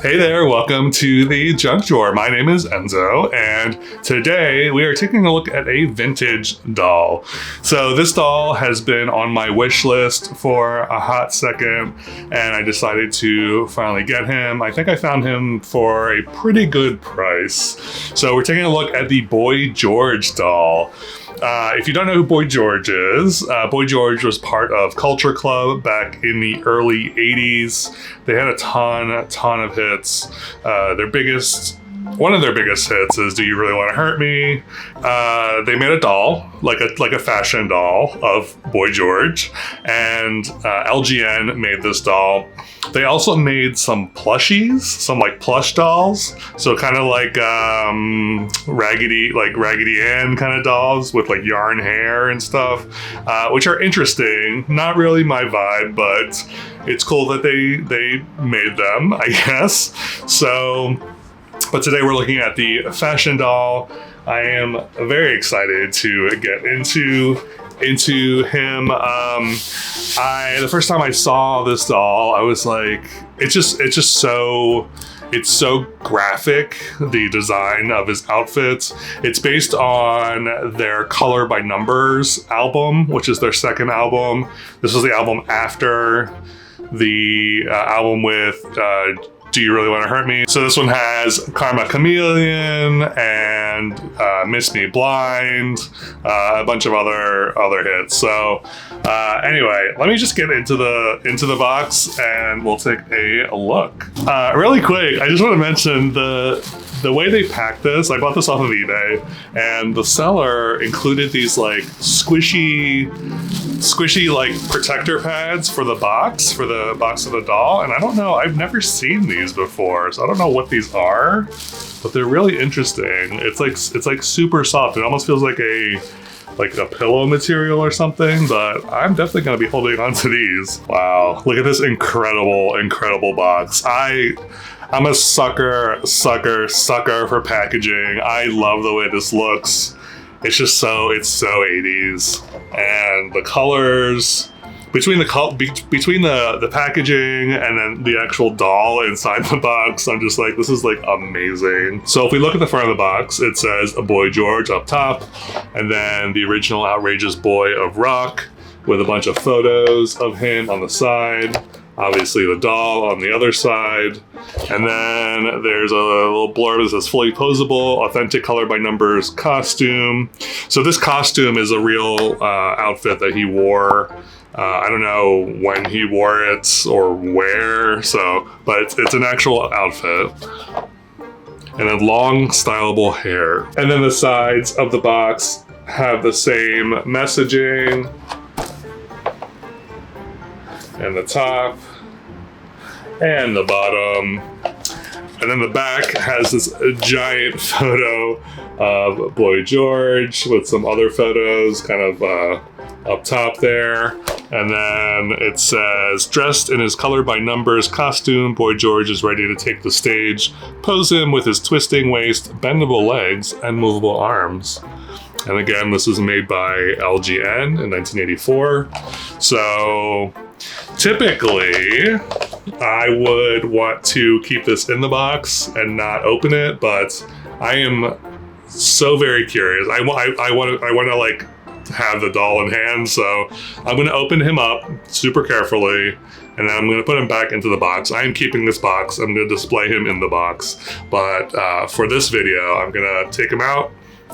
Hey there, welcome to the Junk Drawer. My name is Enzo, and today we are taking a look at a vintage doll. So this doll has been on my wish list for a hot second, and I decided to finally get him. I think I found him for a pretty good price. So we're taking a look at the Boy George doll. If you don't know who Boy George is, Boy George was part of Culture Club back in the early 80s. They had a ton of hits. One of their biggest hits is "Do You Really Want to Hurt Me?" They made a doll, like a fashion doll of Boy George, and LGN made this doll. They also made some plushies, some like plush dolls, so kind of like Raggedy Ann kind of dolls with like yarn hair and stuff, which are interesting. Not really my vibe, but it's cool that they made them, I guess. So. But today we're looking at the fashion doll. I am very excited to get into him. The first time I saw this doll, I was like, it's so graphic, the design of his outfits. It's based on their Color by Numbers album, which is their second album. This was the album after the album with Do You Really Want to Hurt Me? So this one has Karma Chameleon and Miss Me Blind, a bunch of other hits. So anyway, let me just get into the box and we'll take a look. Really quick, I just want to mention the way they packed this. I bought this off of eBay, and the seller included these like squishy like protector pads for the box of the doll. And I don't know, I've never seen these before, so I don't know what these are, but they're really interesting. It's like super soft. It almost feels like a pillow material or something, but I'm definitely gonna be holding on to these. Wow, look at this incredible box. I'm a sucker for packaging. I love the way this looks. It's so 80s, and the colors between the packaging and then the actual doll inside the box, I'm just like, this is like amazing. So if we look at the front of the box, it says a Boy George up top, and then the original Outrageous Boy of Rock with a bunch of photos of him on the side. Obviously the doll on the other side. And then there's a little blurb that says fully posable, authentic Color by Numbers costume. So this costume is a real outfit that he wore. I don't know when he wore it or where, but it's an actual outfit. And then long, stylable hair. And then the sides of the box have the same messaging. And the top and the bottom, and then the back has this giant photo of Boy George with some other photos kind of up top there, and then it says, dressed in his Color by Numbers costume, Boy George is ready to take the stage. Pose him with his twisting waist, bendable legs, and movable arms. And again, this was made by LGN in 1984. So typically, I would want to keep this in the box and not open it, but I am so very curious. I want to like have the doll in hand, so I'm going to open him up super carefully, and then I'm going to put him back into the box. I am keeping this box. I'm going to display him in the box, but for this video, I'm going to take him out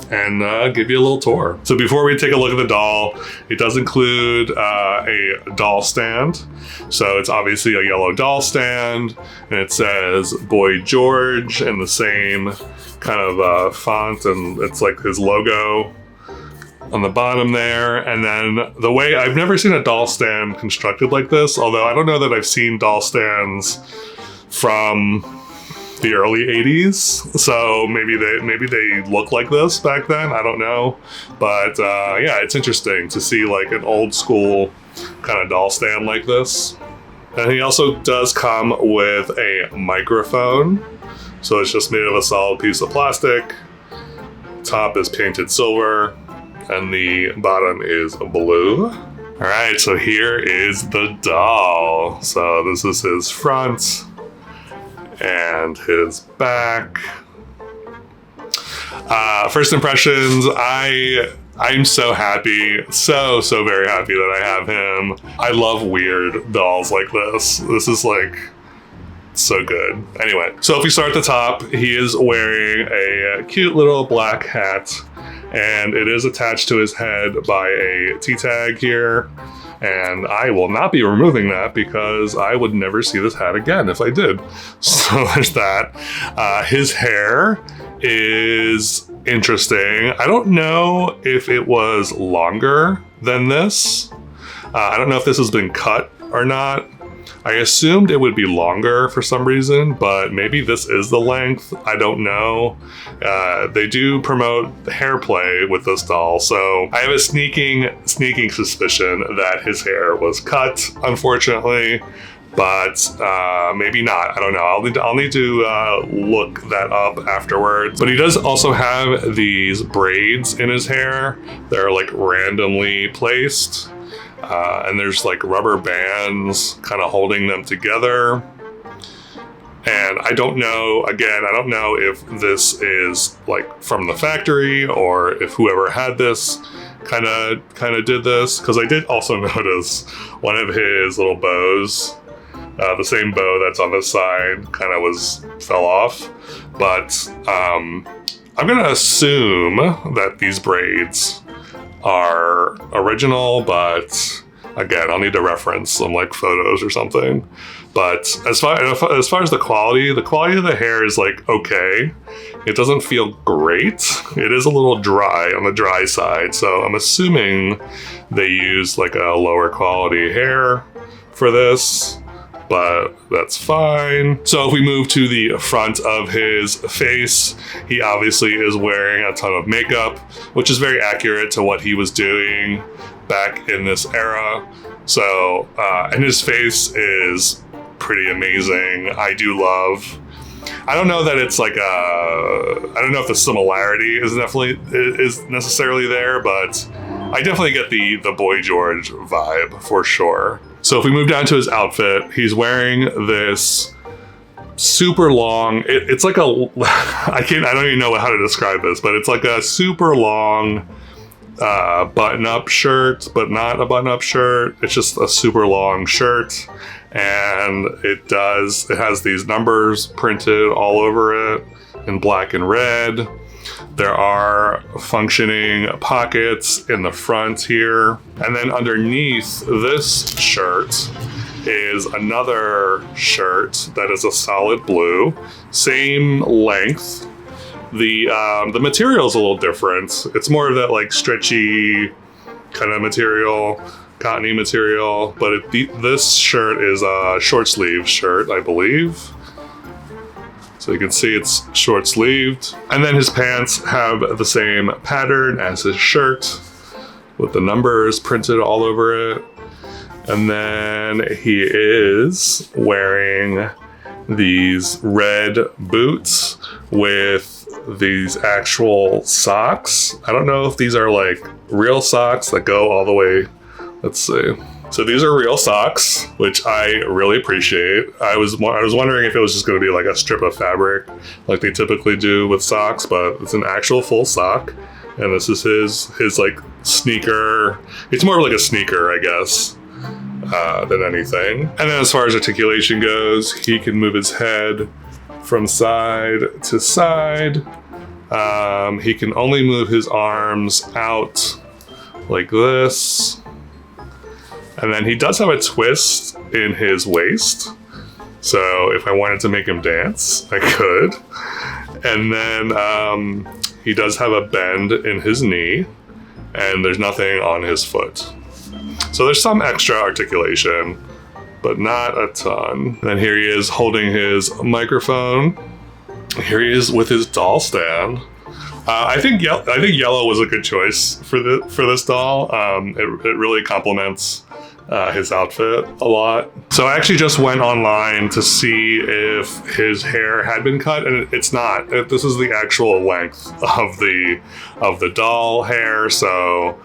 and give you a little tour. So before we take a look at the doll, it does include a doll stand. So it's obviously a yellow doll stand, and it says Boy George in the same kind of font, and it's like his logo on the bottom there. And then the way, I've never seen a doll stand constructed like this, although I don't know that I've seen doll stands from the early 80s, so maybe they look like this back then, I don't know, but yeah, it's interesting to see like an old school kind of doll stand like this. And he also does come with a microphone, so it's just made of a solid piece of plastic. Top is painted silver, and the bottom is blue. All right, so here is the doll. So this is his front. and his back. First impressions, I'm so happy, so very happy that I have him. I love weird dolls like this. This is like so good. Anyway, so if we start at the top, he is wearing a cute little black hat, and it is attached to his head by a T-tag here. And I will not be removing that because I would never see this hat again if I did. So there's that. His hair is interesting. I don't know if it was longer than this. I don't know if this has been cut or not. I assumed it would be longer for some reason, but maybe this is the length. I don't know. They do promote hair play with this doll, so I have a sneaking suspicion that his hair was cut, unfortunately, but maybe not. I don't know. I'll need to look that up afterwards. But he does also have these braids in his hair. They're like randomly placed. And there's like rubber bands kind of holding them together. And I don't know if this is like from the factory or if whoever had this kind of did this, because I did also notice one of his little bows, the same bow that's on this side kind of fell off. But I'm gonna assume that these braids are original, but again, I'll need to reference some like photos or something. But as far as the quality of the hair is like okay. It doesn't feel great. It is a little dry on the dry side, so I'm assuming they used like a lower quality hair for this, but that's fine. So if we move to the front of his face, he obviously is wearing a ton of makeup, which is very accurate to what he was doing back in this era. So, and his face is pretty amazing. I don't know that it's like I don't know if the similarity is necessarily there, but I definitely get the Boy George vibe for sure. So if we move down to his outfit, he's wearing this super long, it's like I don't even know how to describe this, but it's like a super long button-up shirt, but not a button-up shirt. It's just a super long shirt, and it has these numbers printed all over it in black and red. There are functioning pockets in the front here. And then underneath this shirt is another shirt that is a solid blue, same length. The material is a little different. It's more of that like stretchy kind of material, cottony material, but this shirt is a short sleeve shirt, I believe. So you can see it's short sleeved. And then his pants have the same pattern as his shirt with the numbers printed all over it. And then he is wearing these red boots with these actual socks. I don't know if these are like real socks that go all the way. Let's see. So these are real socks, which I really appreciate. I was wondering if it was just going to be like a strip of fabric like they typically do with socks, but it's an actual full sock. And this is his like sneaker. It's more like a sneaker, I guess, than anything. And then as far as articulation goes, he can move his head from side to side. He can only move his arms out like this. And then he does have a twist in his waist. So if I wanted to make him dance, I could. And then he does have a bend in his knee, and there's nothing on his foot. So there's some extra articulation, but not a ton. And then here he is holding his microphone. Here he is with his doll stand. I think yellow was a good choice for this doll. It really complements his outfit a lot. So I actually just went online to see if his hair had been cut, and it's not. This is the actual length of the doll hair. So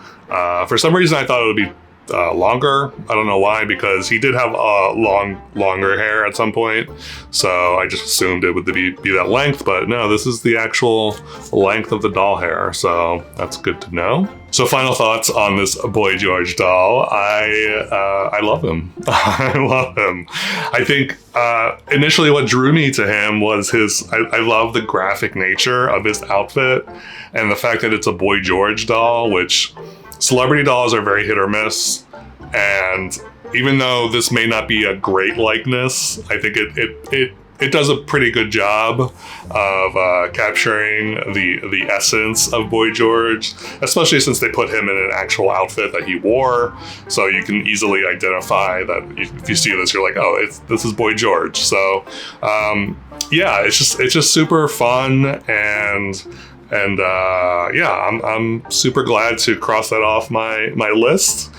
for some reason I thought it would be longer. I don't know why, because he did have longer hair at some point, so I just assumed it would be that length, but no, this is the actual length of the doll hair, so that's good to know. So final thoughts on this Boy George doll. I love him. I love him. I think initially what drew me to him was I love the graphic nature of his outfit and the fact that it's a Boy George doll, which celebrity dolls are very hit or miss. And even though this may not be a great likeness, I think it does a pretty good job of capturing the essence of Boy George, especially since they put him in an actual outfit that he wore. So you can easily identify that if you see this, you're like, oh, this is Boy George. So yeah, it's just super fun, and yeah, I'm super glad to cross that off my list,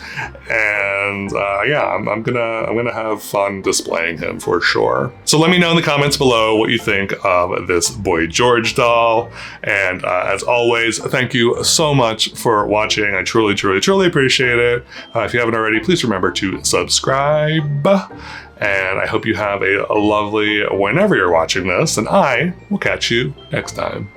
and yeah, I'm gonna have fun displaying him for sure. So let me know in the comments below what you think of this Boy George doll, and as always, thank you so much for watching. I truly appreciate it. If you haven't already, please remember to subscribe, and I hope you have a lovely whenever you're watching this, and I will catch you next time.